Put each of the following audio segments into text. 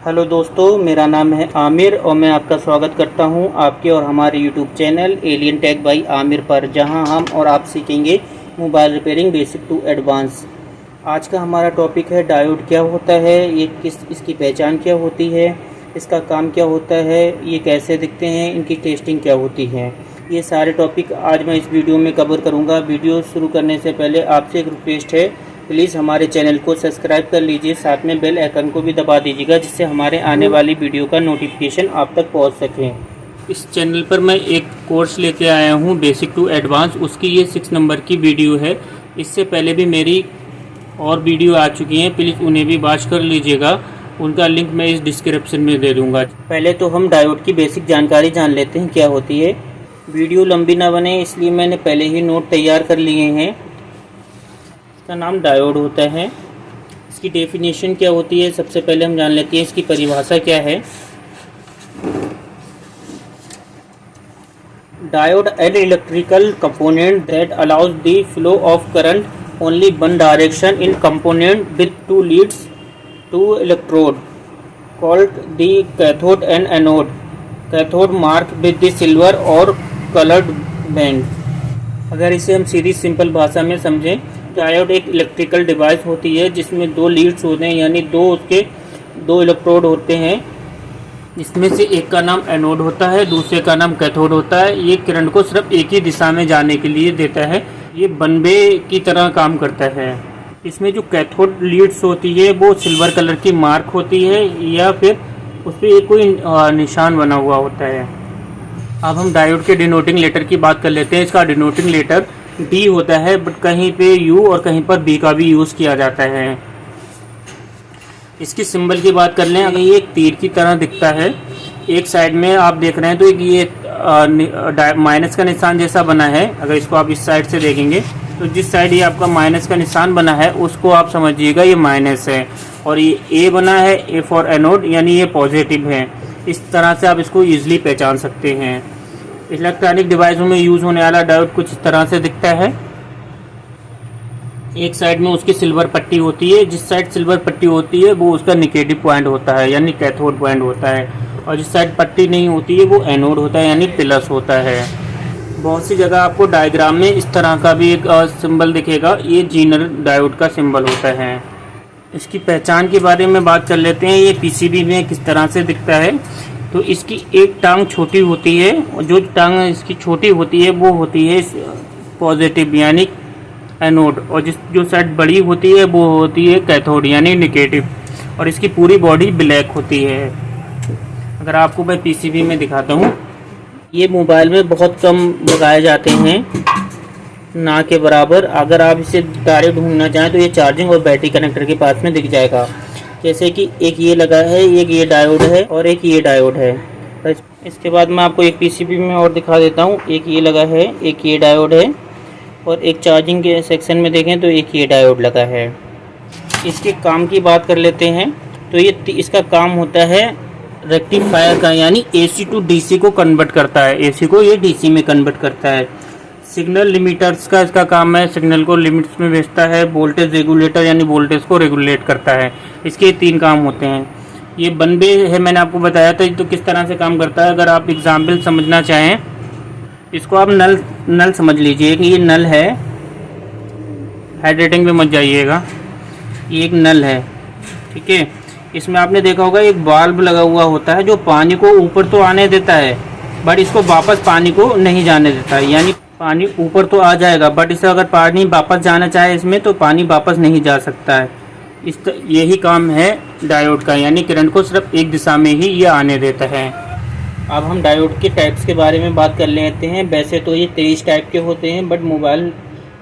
Hello दोस्तों, मेरा नाम है आमिर और मैं आपका स्वागत करता हूं आपके और हमारे YouTube channel alien tech by Aamir पर, जहां हम और आप सीखेंगे mobile repairing basic to advance. आज का हमारा टॉपिक है डायोड क्या होता है, इसकी पहचान क्या होती है, इसका काम क्या होता है, ये कैसे दिखते हैं, इनकी टेस्टिंग क्या होती है। ये सारे टॉपिक आज मैं इस वीडियो में कवर करूँगा। वीडियो शुरू करने से पहले आपसे एक रिक्वेस्ट है, प्लीज़ हमारे चैनल को सब्सक्राइब कर लीजिए, साथ में बेल आइकन को भी दबा दीजिएगा, जिससे हमारे आने वाली वीडियो का नोटिफिकेशन आप तक पहुंच सके। इस चैनल पर मैं एक कोर्स लेके आया हूं बेसिक टू एडवांस, उसकी ये 6 नंबर की वीडियो है। इससे पहले भी मेरी और वीडियो आ चुकी हैं, प्लीज़ उन्हें भी वॉच कर लीजिएगा। उनका लिंक मैं इस डिस्क्रिप्शन में दे दूँगा। पहले तो हम डायोड की बेसिक जानकारी जान लेते हैं क्या होती है। वीडियो लंबी ना बने इसलिए मैंने पहले ही नोट तैयार कर लिए हैं। इसका नाम डायोड होता है। इसकी डेफिनेशन क्या होती है, सबसे पहले हम जान लेते हैं इसकी परिभाषा क्या है। Diode an electrical component that allows the flow of current only one direction in component with two leads to electrode called the cathode and anode. Cathode mark with the silver or coloured band. अगर इसे हम सीधी simple भाषा में समझें, diode एक electrical device होती है जिसमें दो लीड्स होते हैं, यानी दो इलेक्ट्रोड होते हैं। इसमें से एक का नाम एनोड होता है, दूसरे का नाम कैथोड होता है। ये किरण को सिर्फ एक ही दिशा में जाने के लिए देता है। ये बनबे की तरह काम करता है। इसमें जो कैथोड लीड्स होती है वो सिल्वर कलर की मार्क होती है, या फिर उस पर एक कोई निशान बना हुआ होता है। अब हम डायोड के डिनोटिंग लेटर की बात कर लेते हैं। इसका डिनोटिंग लेटर डी होता है, बट कहीं पे यू और कहीं पर बी का भी यूज़ किया जाता है। इसकी सिंबल की बात कर लें, ये एक तीर की तरह दिखता है। एक साइड में आप देख रहे हैं तो ये माइनस का निशान जैसा बना है। अगर इसको आप इस साइड से देखेंगे तो जिस साइड ये आपका माइनस का निशान बना है उसको आप समझिएगा ये माइनस है, और ये ए बना है, ए फॉर एनोड, यानी ये पॉजिटिव है। इस तरह से आप इसको ईजिली पहचान सकते हैं। इलेक्ट्रॉनिक डिवाइसों में यूज़ होने वाला डायोड कुछ इस तरह से दिखता है। एक साइड में उसकी सिल्वर पट्टी होती है। जिस साइड सिल्वर पट्टी होती है वो उसका निगेटिव पॉइंट होता है, यानी कैथोड पॉइंट होता है, और जिस साइड पट्टी नहीं होती है वो एनोड होता है, यानी प्लस होता है। बहुत सी जगह आपको डायग्राम में इस तरह का भी एक सिंबल दिखेगा, ये जीनर डायोड का सिंबल होता है। इसकी पहचान के बारे में बात कर लेते हैं। ये पीसीबी में किस तरह से दिखता है, तो इसकी एक टांग छोटी होती है, और जो टांग इसकी छोटी होती है वो होती है पॉजिटिव, यानी एनोड, और जो साइड बड़ी होती है वो होती है कैथोड, यानी नेगेटिव, और इसकी पूरी बॉडी ब्लैक होती है। अगर आपको मैं पीसीबी में दिखाता हूँ, ये मोबाइल में बहुत कम लगाए जाते हैं, ना के बराबर। अगर आप इसे डायरेक्ट ढूंढना चाहें तो ये चार्जिंग और बैटरी कनेक्टर के पास में दिख जाएगा। जैसे कि एक ये लगा है, एक ये डायोड है और एक ये डायोड है। इसके बाद मैं आपको एक पीसीबी में और दिखा देता हूँ। एक ये लगा है, एक ये डायोड है, और एक चार्जिंग के सेक्शन में देखें तो एक ये डायोड लगा है। इसके काम की बात कर लेते हैं, तो ये इसका काम होता है रेक्टिफायर का, यानी एसी टू डीसी को कन्वर्ट करता है। एसी को ये डीसी में कन्वर्ट करता है। सिग्नल लिमिटर्स का इसका काम है, सिग्नल को लिमिट्स में भेजता है। वोल्टेज रेगुलेटर, यानी वोल्टेज को रेगुलेट करता है। इसके 3 काम होते हैं। ये बनबे है, मैंने आपको बताया था, तो किस तरह से काम करता है। अगर आप एग्जाम्पल समझना चाहें, इसको आप नल समझ लीजिए कि ये नल है। हाइड्रेटिंग पे मत जाइएगा, ये एक नल है, ठीक है। इसमें आपने देखा होगा एक वाल्व लगा हुआ होता है जो पानी को ऊपर तो आने देता है, बट इसको वापस पानी को नहीं जाने देता है। यानी पानी ऊपर तो आ जाएगा, बट इसे अगर पानी वापस जाना चाहे इसमें तो पानी वापस नहीं जा सकता है। यही काम है डायोड का, यानी करंट को सिर्फ एक दिशा में ही ये आने देता है। अब हम डायोड के टाइप्स के बारे में बात कर लेते हैं। वैसे तो ये 23 टाइप के होते हैं, बट मोबाइल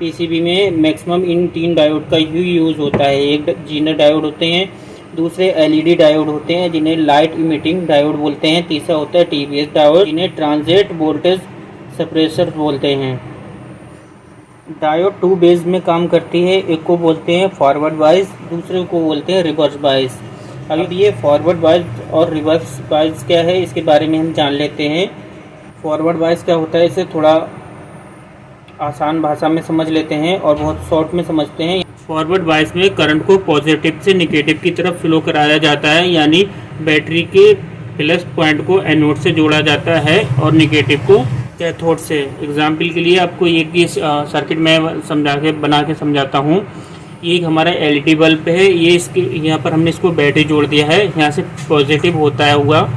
पीसीबी में मैक्सिमम इन 3 डायोड का ही यूज़ होता है। एक जीनर डायोड होते हैं, दूसरे एलईडी डायोड होते हैं जिन्हें लाइट इमिटिंग डायोड बोलते हैं, तीसरा होता है टीवीएस डायोड जिन्हें ट्रांजिट वोल्टेज सप्रेसर बोलते हैं। डायोड 2 बेस में काम करती है। एक को बोलते हैं फॉरवर्ड बायस, दूसरे को बोलते हैं रिवर्स बायस। अब ये फॉरवर्ड बायस और रिवर्स बायस क्या है इसके बारे में हम जान लेते हैं। फॉरवर्ड बायस क्या होता है, इसे थोड़ा आसान भाषा में समझ लेते हैं और बहुत शॉर्ट में समझते हैं। फॉरवर्ड बायस में करंट को पॉजिटिव से निगेटिव की तरफ फ्लो कराया जाता है, यानी बैटरी के प्लस पॉइंट को एनोड से जोड़ा जाता है और निगेटिव को कैथोड से। एग्जाम्पल के लिए आपको एक ही सर्किट में बना के समझाता हूँ। ये एक हमारा एलईडी बल्ब है, ये इसके यहाँ पर हमने इसको बैटरी जोड़ दिया है, यहाँ से पॉजिटिव होता है हुआ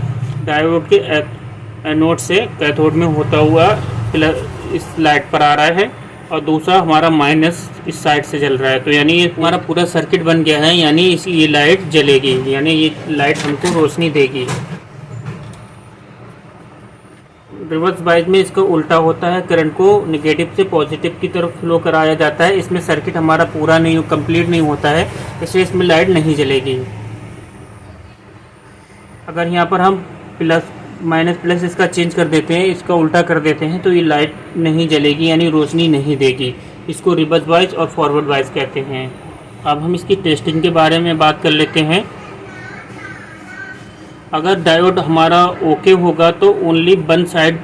डायोड के एनोड से कैथोड में होता हुआ प्लस इस लाइट पर आ रहा है, और दूसरा हमारा माइनस इस साइड से जल रहा है। तो यानी ये हमारा पूरा सर्किट बन गया है, यानी ये लाइट जलेगी, यानी ये लाइट हमको रोशनी देगी। रिवर्स बायस में इसका उल्टा होता है, करंट को नेगेटिव से पॉजिटिव की तरफ फ्लो कराया जाता है। इसमें सर्किट हमारा पूरा नहीं कंप्लीट नहीं होता है, इसलिए इसमें लाइट नहीं जलेगी। अगर यहाँ पर हम प्लस माइनस प्लस इसका चेंज कर देते हैं, इसका उल्टा कर देते हैं, तो ये लाइट नहीं जलेगी, यानी रोशनी नहीं देगी। इसको रिवर्स बायस और फॉरवर्ड बायस कहते हैं। अब हम इसकी टेस्टिंग के बारे में बात कर लेते हैं। अगर डायोड हमारा ओके होगा तो ओनली वन साइड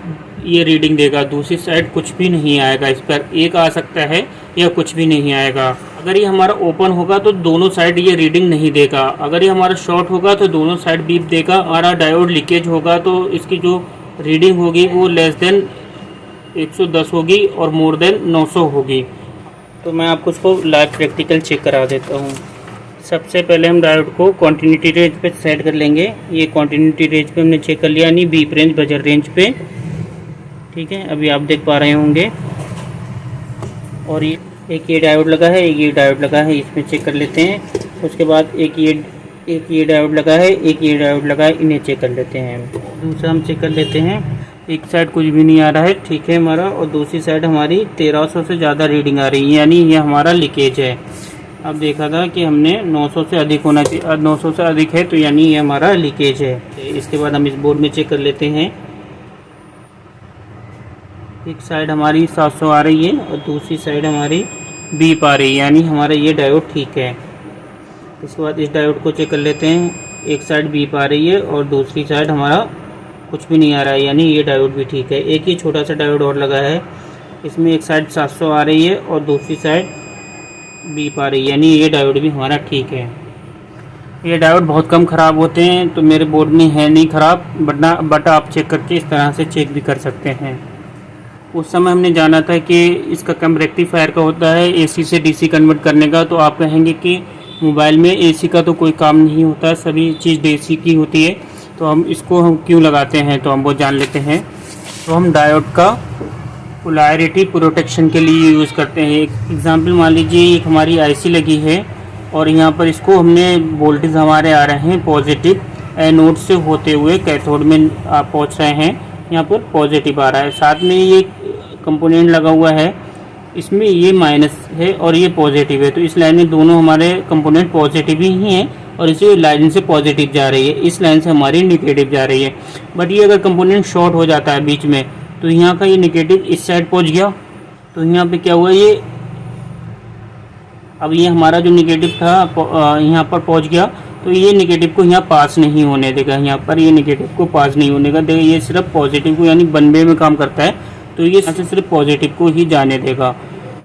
ये रीडिंग देगा, दूसरी साइड कुछ भी नहीं आएगा। इस पर एक आ सकता है या कुछ भी नहीं आएगा। अगर ये हमारा ओपन होगा तो दोनों साइड ये रीडिंग नहीं देगा। अगर ये हमारा शॉर्ट होगा तो दोनों साइड बीप देगा। हमारा डायोड लीकेज होगा तो इसकी जो रीडिंग होगी वो लेस देन 110 होगी और मोर देन 900 होगी। तो मैं आपको उसको लाइव प्रैक्टिकल चेक करा देता हूँ। सबसे पहले हम डायोड को कॉन्टिन्यूटी रेंज पे सेट कर लेंगे। ये कॉन्टिन्यूटी रेंज पे हमने चेक कर लिया, यानी बीप रेंज बजर रेंज पे। ठीक है, अभी आप देख पा रहे होंगे। और ये एक ये डायोड लगा है, एक ये डायोड लगा है, इसमें चेक कर लेते हैं। उसके बाद एक ये डायोड लगा है, एक ये डायोड लगा है, इन्हें चेक कर लेते हैं। दूसरा हम चेक कर लेते हैं। एक साइड कुछ भी नहीं आ रहा है, ठीक है हमारा, और दूसरी साइड हमारी 1300 से ज़्यादा रीडिंग आ रही है, यानी ये हमारा लीकेज है। अब देखा था कि हमने 900 से अधिक होना चाहिए, 900 से अधिक है तो यानी ये हमारा लीकेज है। इसके बाद हम इस बोर्ड में चेक कर लेते हैं। एक साइड हमारी 700 आ रही है और दूसरी साइड हमारी बीप आ रही है, यानी हमारा ये डायोड ठीक है। इसके बाद इस डायोड को चेक कर लेते हैं। एक साइड बीप आ रही है और दूसरी साइड हमारा कुछ भी नहीं आ रहा है, यानी ये डायोड भी ठीक है। एक ही छोटा सा डायोड और लगा है, इसमें एक साइड 700 आ रही है और दूसरी साइड बीप आ रही है, यानी ये डायोड भी हमारा ठीक है। ये डायोड बहुत कम ख़राब होते हैं, तो मेरे बोर्ड में है नहीं ख़राब, बट आप चेक करके इस तरह से चेक भी कर सकते हैं। उस समय हमने जाना था कि इसका कम रेक्टिफायर का होता है एसी से डीसी कन्वर्ट करने का, तो आप कहेंगे कि मोबाइल में एसी का तो कोई काम नहीं होता, सभी चीज़ डीसी की होती है, तो हम इसको क्यों लगाते हैं, तो हम वो जान लेते हैं। तो हम डायोड का पोलैरिटी प्रोटेक्शन के लिए यूज़ करते हैं। एक एग्जांपल मान लीजिए, एक हमारी आईसी लगी है और यहाँ पर इसको हमने वोल्टेज हमारे आ रहे हैं पॉजिटिव, एनोड से होते हुए कैथोड में आप पहुँच रहे हैं, यहाँ पर पॉजिटिव आ रहा है। साथ में ये कंपोनेंट लगा हुआ है, इसमें ये माइनस है और ये पॉजिटिव है, तो इस लाइन में दोनों हमारे कंपोनेंट पॉजिटिव ही हैं और इसी लाइन से पॉजिटिव जा रही है, इस लाइन से हमारी निगेटिव जा रही है। बट ये अगर कंपोनेंट शॉर्ट हो जाता है बीच में, तो यहाँ का ये निगेटिव इस साइड पहुँच गया, तो यहाँ पे क्या हुआ, ये अब ये हमारा जो निगेटिव था यहाँ पर पहुँच गया, तो ये निगेटिव को यहाँ पास नहीं होने देगा। यहाँ पर ये निगेटिव को पास नहीं होने देगा, ये सिर्फ पॉजिटिव को, यानी वन वे में काम करता है, तो ये सिर्फ पॉजिटिव को ही जाने देगा।